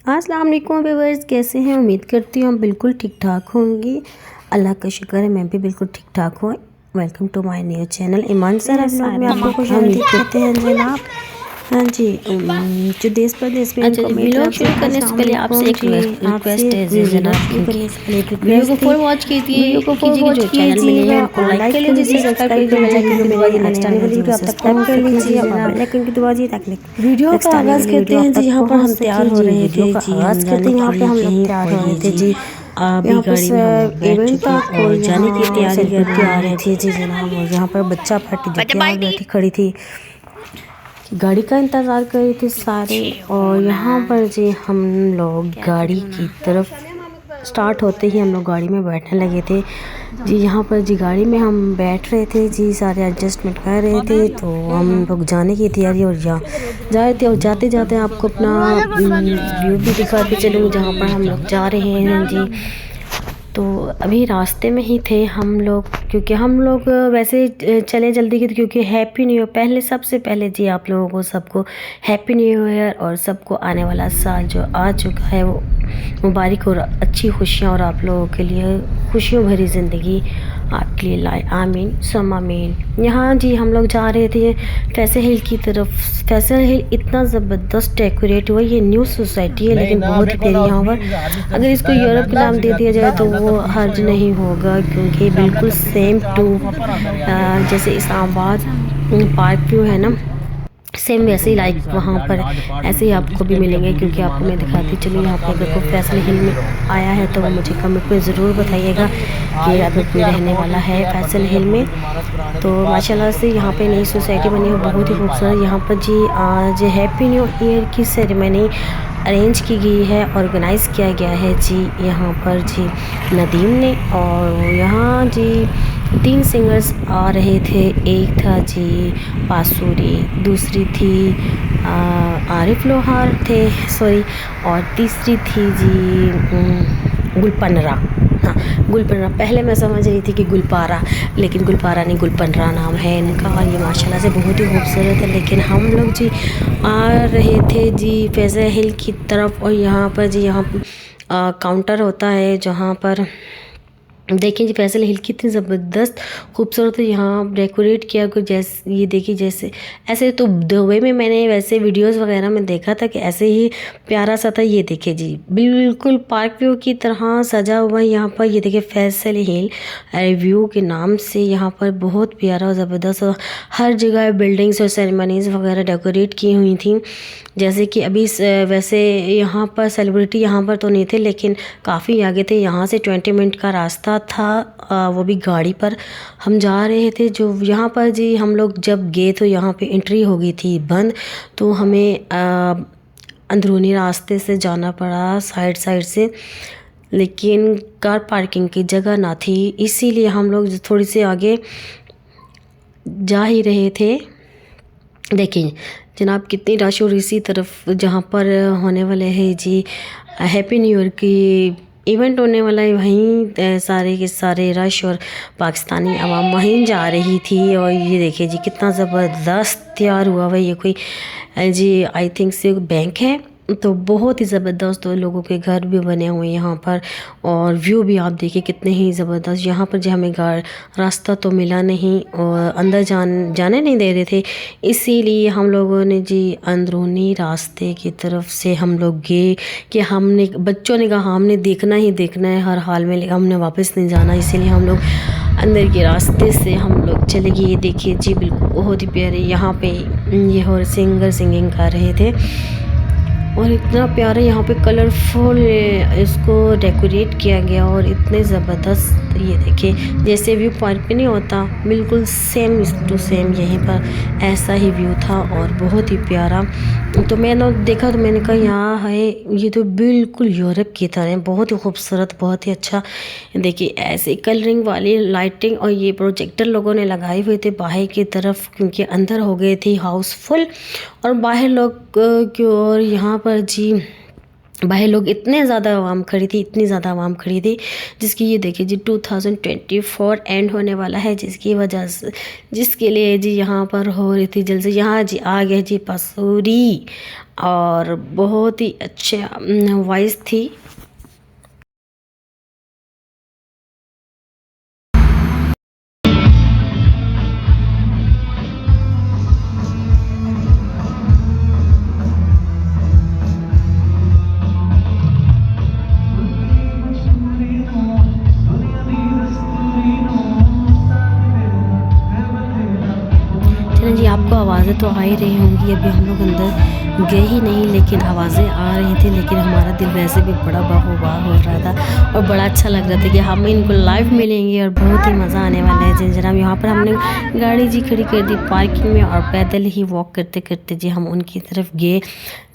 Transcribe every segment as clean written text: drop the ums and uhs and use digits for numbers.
अस्सलाम वालेकुम व्यूअर्स, कैसे हैं? उम्मीद करती हूँ आप बिल्कुल ठीक ठाक होंगी। अल्लाह का शुक्र है मैं भी बिल्कुल ठीक ठाक हूँ। Welcome to my new channel Iman sir vlog में आपको खुश आमदीद कहते हैं जनाब। हाँ जी, जो देश प्रदेश में अच्छा जी, व्लॉग शुरू करने से पहले आपसे एक रिक्वेस्ट है जनाब, क्योंकि वीडियो को फुल वॉच कीजिए, जो चैनल में नहीं है उनको लाइक कर लीजिए, सब्सक्राइब कर लीजिए, बेल आइकन की दबा दीजिए, नेक्स्ट आने वाली वीडियो आप तक सब्सक्राइब कर लीजिए और बेल आइकन की दबा दीजिए ताकि वीडियो का आगाज़ करते हैं जी। यहाँ पर हम तैयार हो रहे थे जी, आगाज़ करते हैं यहाँ पे हम लोग तैयार हो रहे थे जी। यहाँ पर इवेंट था और जाने की तैयारी कर रहे थे जी जनाब। और यहाँ पर बच्चा पार्टी जो तैयार बैठी खड़ी थी, गाड़ी का इंतज़ार कर रहे थे सारे। और यहाँ पर जी हम लोग गाड़ी की तरफ स्टार्ट होते ही हम लोग गाड़ी में बैठने लगे थे जी। यहाँ पर जी गाड़ी में हम बैठ रहे थे जी, सारे एडजस्टमेंट कर रहे थे। तो हम लोग जाने की तैयारी और जा रहे थे। और जाते जाते आपको अपना व्यू भी दिखाते चलूँ जहाँ पर हम लोग जा रहे हैं जी। तो अभी रास्ते में ही थे हम लोग, क्योंकि हम लोग वैसे चले जल्दी की, क्योंकि हैप्पी न्यू ईयर पहले, सबसे पहले जी आप लोगों को सबको हैप्पी न्यू ईयर। और सबको आने वाला साल जो आ चुका है वो मुबारक और अच्छी खुशियाँ, और आप लोगों के लिए खुशियों भरी ज़िंदगी आपके लिए लाए, आमीन सम आमीन। यहाँ जी हम लोग जा रहे थे फैसल हिल की तरफ। फैसल हिल इतना ज़बरदस्त डेकोरेट हुआ, ये न्यू सोसाइटी है लेकिन बहुत ही प्यारी। यहाँ पर अगर इसको यूरोप का नाम दे दिया जाए तो वो हर्ज नहीं होगा, क्योंकि बिल्कुल सेम टू जैसे इस्लामाबाद पार्क व्यू है ना, सेम वैसे ही लाइक वहाँ पर ऐसे ही आपको भी मिलेंगे। क्योंकि आपको मैं दिखाती चलूँ, यहाँ पर अगर कोई फैसल हिल में आया है तो वो मुझे कमेंट में ज़रूर बताइएगा कि अगर कोई रहने वाला है फैसल हिल में। तो माशाल्लाह से यहाँ पे नई सोसाइटी बनी है, बहुत ही खूबसूरत। यहाँ पर जी आज हैप्पी न्यू ईयर की सेरेमनी अरेंज की गई है, ऑर्गेनाइज़ किया गया है जी यहाँ पर जी नदीम ने। और यहाँ जी 3 सिंगर्स आ रहे थे। एक था जी बांसुरी, दूसरी थी आरिफ लोहार थे सॉरी, और तीसरी थी जी गुलपनरा। हाँ, गुलपनरा। पहले मैं समझ रही थी कि गुलपारा, लेकिन गुलपारा नहीं, गुलपनरा नाम है इनका। और ये माशाल्लाह से बहुत ही खूबसूरत है। लेकिन हम लोग जी आ रहे थे जी फैसल हिल की तरफ। और यहाँ पर जी यहाँ काउंटर होता है जहाँ पर देखिए जी फैसल हिल कितनी ज़बरदस्त खूबसूरत है। यहाँ डेकोरेट किया कुछ जैसे, ये देखिए जैसे ऐसे तो दुबई में मैंने वैसे वीडियोस वगैरह में देखा था कि ऐसे ही प्यारा सा था। ये देखिए जी बिल्कुल पार्क व्यू की तरह सजा हुआ है यहाँ पर। ये देखिए फैसल हिल व्यू के नाम से यहाँ पर बहुत प्यारा और ज़बरदस्त, और हर जगह बिल्डिंग्स और सेरेमनीज़ वगैरह डेकोरेट की हुई थी। जैसे कि अभी वैसे यहाँ पर सेलिब्रिटी यहाँ पर तो नहीं थे, लेकिन काफ़ी आगे थे। यहाँ से 20 मिनट का रास्ता था, वो भी गाड़ी पर हम जा रहे थे। जो यहाँ पर जी हम लोग जब गए तो यहाँ पे एंट्री हो गई थी बंद, तो हमें अंदरूनी रास्ते से जाना पड़ा साइड से। लेकिन कार पार्किंग की जगह ना थी, इसीलिए हम लोग थोड़ी सी आगे जा ही रहे थे। देखिए जनाब कितनी रश, और इसी तरफ जहाँ पर होने वाले हैं जी हैप्पी न्यू ईयर की इवेंट होने वाला है, वहीं सारे के सारे रश और पाकिस्तानी आवाम वहीं जा रही थी। और ये देखिए जी कितना ज़बरदस्त तैयार हुआ हुआ। ये कोई जी आई थिंक से बैंक है, तो बहुत ही ज़बरदस्त लोगों के घर भी बने हुए हैं यहाँ पर। और व्यू भी आप देखिए कितने ही ज़बरदस्त। यहाँ पर जो हमें रास्ता तो मिला नहीं और अंदर जाने नहीं दे रहे थे, इसीलिए हम लोगों ने जी अंदरूनी रास्ते की तरफ से हम लोग गए। कि हमने बच्चों ने कहा हमने देखना ही देखना है हर हाल में, हमने वापस नहीं जाना, इसीलिए हम लोग अंदर के रास्ते से हम लोग चले गए। ये देखिए जी बिल्कुल बहुत ही प्यारे यहाँ पे ये और सिंगर सिंगिंग कर रहे थे। और इतना प्यारा यहाँ पे कलरफुल इसको डेकोरेट किया गया, और इतने ज़बरदस्त। ये देखिए जैसे व्यू पॉइंट पे नहीं होता, बिल्कुल सेम टू सेम यहीं पर ऐसा ही व्यू था, और बहुत ही प्यारा। तो मैंने देखा तो मैंने कहा यहाँ है, ये तो बिल्कुल यूरोप की तरह है, बहुत ही खूबसूरत, बहुत ही अच्छा। देखिए ऐसे कलरिंग वाली लाइटिंग, और ये प्रोजेक्टर लोगों ने लगाए हुए थे बाहर की तरफ, क्योंकि अंदर हो गए थे हाउसफुल और बाहर लोग की। और यहाँ पर जी भाई लोग इतने ज़्यादा आवाम खड़ी थी, इतनी ज़्यादा आवाम खड़ी थी, जिसकी ये देखिए जी 2024 एंड होने वाला है, जिसकी वजह से जिसके लिए जी यहाँ पर हो रही थी जल्द से यहाँ जी आ गया जी पसूरी, और बहुत ही अच्छे वॉइस थी। चलें जी, आपको आवाज़ें तो आ ही रही होंगी, अभी हम लोग अंदर गए ही नहीं लेकिन आवाज़ें आ रही थी, लेकिन हमारा दिल वैसे भी बड़ा बाहुबाह हो रहा था और बड़ा अच्छा लग रहा था कि हम इनको लाइव मिलेंगे और बहुत ही मज़ा आने वाला है। जनाब यहाँ पर हमने गाड़ी जी खड़ी कर दी पार्किंग में और पैदल ही वॉक करते करते जी हम उनकी तरफ गए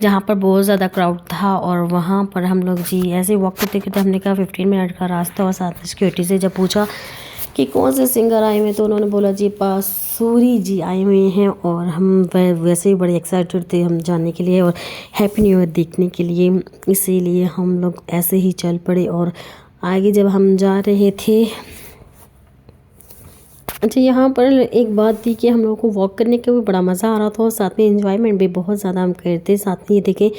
जहाँ पर बहुत ज़्यादा क्राउड था, और वहाँ पर हम लोग जी ऐसे ही वॉक करते करते हमने कहा 15 मिनट का रास्ता, और साथ में सिक्योरिटी से जब पूछा कि कौन से सिंगर आए हुए तो उन्होंने बोला जी पसूरी जी आए हुए हैं, और हम वैसे ही बड़े एक्साइटेड थे हम जानने के लिए और हैप्पी न्यू ईयर देखने के लिए, इसीलिए हम लोग ऐसे ही चल पड़े। और आगे जब हम जा रहे थे, अच्छा यहाँ पर एक बात थी कि हम लोगों को वॉक करने का भी बड़ा मज़ा आ रहा था और साथ में एंजॉयमेंट भी बहुत ज़्यादा हम करते। साथ में ये देखें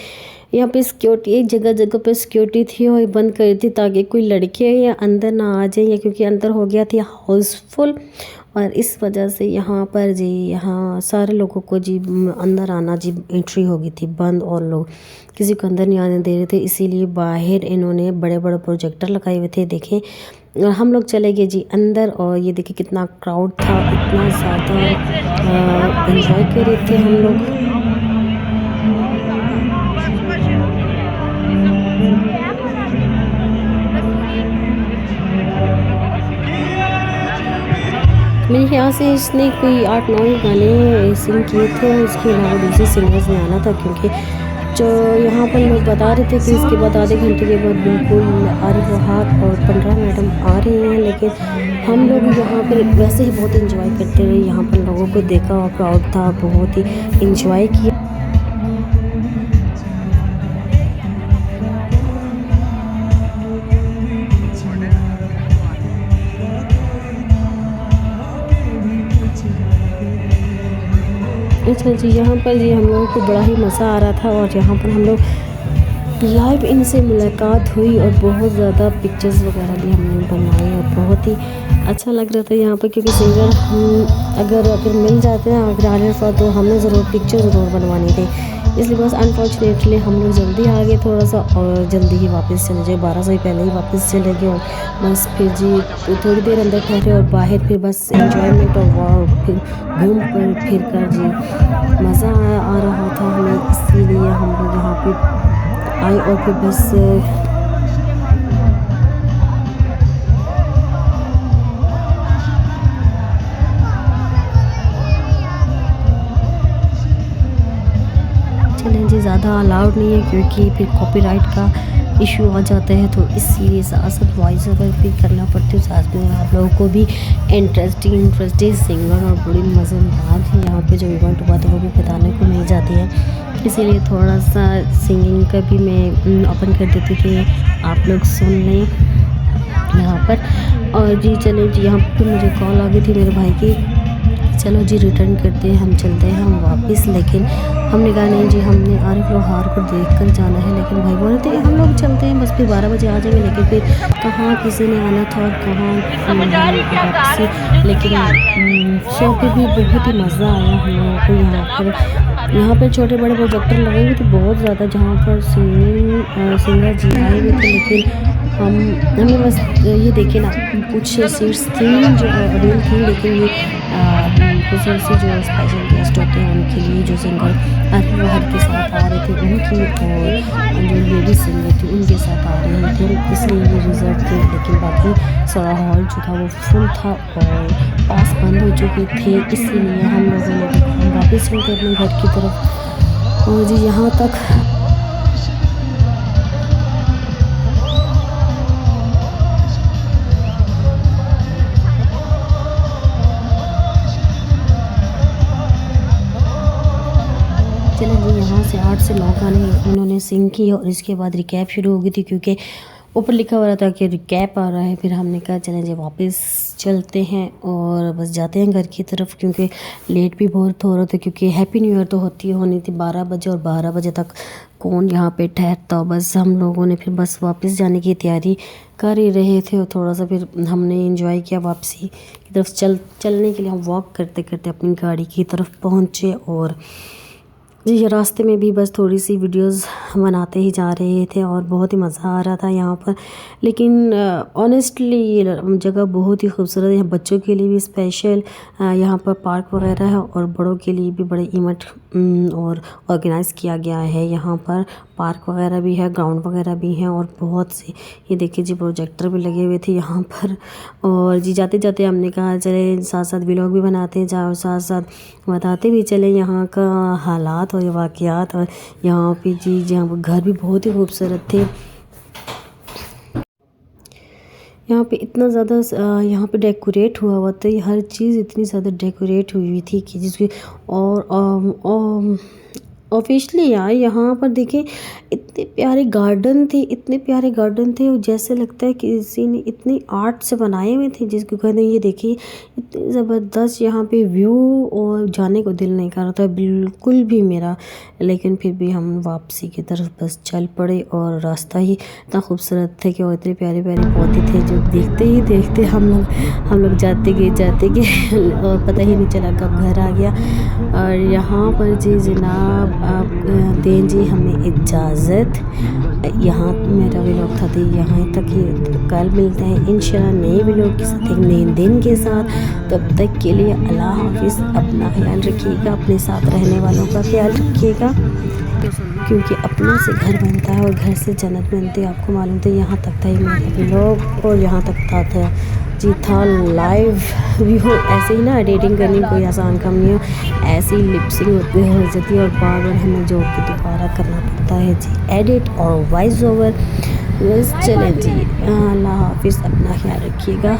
यहाँ पे सिक्योरिटी, एक जगह जगह पे सिक्योरिटी थी और बंद कर दी ताकि कोई लड़के या अंदर ना आ जाए, या क्योंकि अंदर हो गया था हाउसफुल, और इस वजह से यहाँ पर जी यहाँ सारे लोगों को जी अंदर आना जी एंट्री हो गई थी बंद, और लोग किसी को अंदर नहीं आने दे रहे थे, इसीलिए बाहर इन्होंने बड़े बड़े प्रोजेक्टर लगाए हुए थे। देखें और हम लोग चले गए जी अंदर, और ये देखिए कितना क्राउड था, इतना ज़्यादा एंजॉय कर रहे थे हम लोग। मेरे ख्याल से इसने कोई 8-9 गाने सिंग किए थे, उसके अलावा दूसरे सिंगर्स ने आना था, क्योंकि जो यहाँ पर लोग बता रहे थे कि इसके बाद आधे घंटे के बाद बिल्कुल आरिफ वहाब और 15 मैडम आ रही हैं, लेकिन हम लोग यहाँ पर वैसे ही बहुत इंजॉय करते रहे। यहाँ पर लोगों को देखा और क्राउड था, बहुत ही इंजॉय किया। अच्छा जी यहाँ पर जी हम लोगों को बड़ा ही मज़ा आ रहा था, और यहाँ पर हम लोग लाइव इनसे मुलाकात हुई और बहुत ज़्यादा पिक्चर्स वगैरह भी हमने बनाई और बहुत ही अच्छा लग रहा था यहाँ पर, क्योंकि सिंगर हम अगर मिल जाते हैं अगर आने पर तो हमने ज़रूर पिक्चर ज़रूर बनवानी थी, इसलिए बस अनफॉर्चुनेटली हम लोग जल्दी आ गए थोड़ा सा और जल्दी ही वापस चले गए, 12 से पहले ही वापस चले गए। और बस फिर जी थोड़ी देर अंदर ठहरे और बाहर फिर बस एंजॉयमेंट और फिर घूम फिर कर जी मज़ा आ रहा था हमें, इसीलिए हम लोग यहाँ पे आए और फिर बस चलें जी ज़्यादा अलाउड नहीं है क्योंकि फिर कॉपीराइट का इशू आ जाता है, तो इसीलिए साथ वॉइस ओवर भी करना पड़ती है। साथ में आप लोगों को भी इंटरेस्टिंग सिंगर और बड़ी मज़ेदार है यहाँ पे जो इवेंट हुआ था वो भी बताने को मिल जाती है, इसीलिए थोड़ा सा सिंगिंग का भी मैं ओपन कर देती थी, आप लोग सुन लें यहाँ पर। और जी चले जी यहाँ पर मुझे कॉल आ गई थी मेरे भाई की, चलो जी रिटर्न करते हैं, हम चलते हैं हम वापस, लेकिन हमने कहा नहीं जी हमने आरिफ लोहार को देख कर जाना है, लेकिन भाई बोल रहे थे हम लोग चलते हैं बस फिर 12 बजे आ जाएंगे, लेकिन फिर कहाँ किसी ने आना था और कहाँ वापसी, लेकिन शो पे भी बहुत ही मज़ा आया हम लोगों को। यहाँ पर छोटे बड़े प्रोजेक्टर लगे हुए थे बहुत ज़्यादा, जहाँ पर सिंगर जी आए हुए थे, लेकिन हमने बस ये देखे ना कुछ सीट्स थी जो अवेलेबल थी, लेकिन ये कुछ ऐसे जो स्पेशल गेस्ट होते हैं उनके लिए, जो सिंगर आरिफ लोहार के साथ आ रहे थे उनकी, और जो लेडी सिंगर थी उनके साथ आ रहे थे, इसलिए ये रिजर्व थे, लेकिन बाकी सारा हॉल जो था वो फुल था और पास बंद हो चुके थे, इसीलिए हम लोगों ने वापस चलते अपने घर की तरफ। और जी यहाँ तक चलें जी यहाँ से 8 से 9 गाने उन्होंने उन्होंने सिंग की और इसके बाद रिकैप शुरू हो गई थी, क्योंकि ऊपर लिखा हुआ था कि रिकैप आ रहा है। फिर हमने कहा चलें जी वापस चलते हैं और बस जाते हैं घर की तरफ, क्योंकि लेट भी बहुत हो रहा था, क्योंकि हैप्पी न्यू ईयर तो होनी थी 12 बजे और 12 बजे तक कौन यहाँ पे ठहरता। बस हम लोगों ने फिर बस वापस जाने की तैयारी कर ही रहे थे और थोड़ा सा फिर हमने एंजॉय किया। वापसी की तरफ चलने के लिए हम वॉक करते करते अपनी गाड़ी की तरफ पहुँचे और जी रास्ते में भी बस थोड़ी सी वीडियोस बनाते ही जा रहे थे और बहुत ही मज़ा आ रहा था यहाँ पर। लेकिन ऑनेस्टली ये जगह बहुत ही खूबसूरत है, बच्चों के लिए भी स्पेशल यहाँ पर पार्क वगैरह है और बड़ों के लिए भी बड़े इवेंट और ऑर्गेनाइज़ किया गया है। यहाँ पर पार्क वगैरह भी है, ग्राउंड वगैरह भी हैं और बहुत से ये देखिए जी प्रोजेक्टर भी लगे हुए थे यहाँ पर। और जी जाते जाते हमने कहा चले साथ साथ व्लॉग भी बनाते जाओ और साथ साथ बताते भी चले यहाँ का हालात और वाक़यात। और यहाँ पे जी यहाँ पर घर भी बहुत ही खूबसूरत थे। यहाँ पे इतना ज़्यादा यहाँ पे डेकोरेट हुआ था, हर चीज़ इतनी ज़्यादा डेकोरेट हुई थी कि जिसकी और ऑफिशियली यार यहाँ पर देखिए इतने प्यारे गार्डन थे और जैसे लगता है किसी ने इतनी आर्ट से बनाए हुए थे, जिसको कहते हैं ये देखिए इतनी ज़बरदस्त यहाँ पे व्यू और जाने को दिल नहीं कर रहा था बिल्कुल भी मेरा। लेकिन फिर भी हम वापसी की तरफ बस चल पड़े और रास्ता ही इतना खूबसूरत थे कि वो इतने प्यारे प्यारे पौधे थे जो देखते ही देखते हम लोग जाते गए और पता ही नहीं चला कब घर आ गया। और यहाँ पर जी जनाब आप दें जी हमें इजाज़त। यहाँ मेरा व्लॉग था तो यहाँ तक ही, तो कल मिलते हैं इंशाल्लाह नए व्लॉग के साथ एक नए दिन के साथ। तब तक के लिए अल्लाह हाफिज़। अपना ख्याल रखिएगा, अपने साथ रहने वालों का ख्याल रखिएगा, क्योंकि अपनों से घर बनता है और घर से जन्नत बनती है। आपको मालूम था यहाँ तक था ही मेरा व्लॉग और यहाँ तक था जी था लाइव भी हो। ऐसे ही ना एडिटिंग करनी कोई आसान काम नहीं हो, ऐसी लिपसिंग हो जाती है और बार बार हमें जो कि दोबारा करना पड़ता है जी एडिट और वॉइस ओवर। बस चलें जी, अल्लाह हाफिज़, अपना ख्याल रखिएगा।